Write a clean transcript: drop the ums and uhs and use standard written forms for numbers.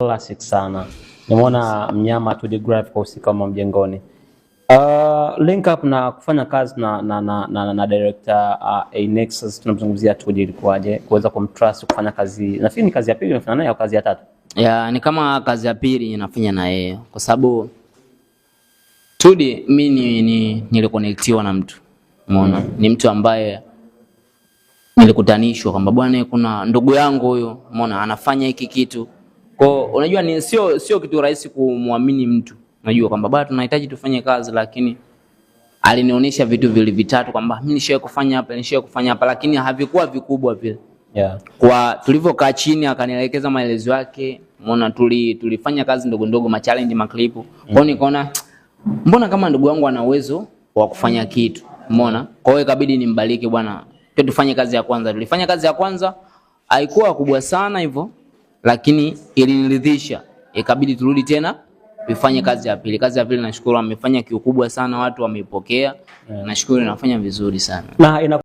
Classic sana. Nimeona mnyama 2D graphic husika kama mjengoni. Link up na kufanya kazi na director Nexus, tunamzungumzia 2D ilikuwaje? Kuweza kumtrust kufanya kazi. Nafikiri ni kazi ya pili unafanya naye au kazi ya tatu? Ya, ni kama kazi ya pili ninafanya na yeye kwa sababu 2D mimi nilikonektiwa na mtu. Umeona? Ni mtu ambaye nilikutanishwa kwamba bwana kuna ndugu yangu huyo, umeona anafanya hiki kitu. Kwa unajua ni sio kitu rahisi kumwamini mtu. Unajua kwamba bwana tunahitaji tufanye kazi, lakini alinionyesha vitu vile vitatu kwamba mimi nishaye kufanya hapa lakini havikuwa vikubwa vile. Yeah. Kwa tulivyokaa chini akanielekeza maelezo yake, umeona tulifanya kazi ndogo ndogo, ma challenge, ma clip. Kwa nikaona mbona kama ndugu wangu ana uwezo wa kufanya kitu, umeona? Kwa hiyo ikabidi nimbalike bwana, tufanye kazi ya kwanza. Tulifanya kazi ya kwanza, haikuwa kubwa sana hivyo, lakini iliniridhisha. Ikabidi turudi tena tufanye kazi ya pili. Kazi ya pili nashukuru amefanya kiukubwa sana, watu wameipokea. Nashukuru inafanya vizuri sana. Na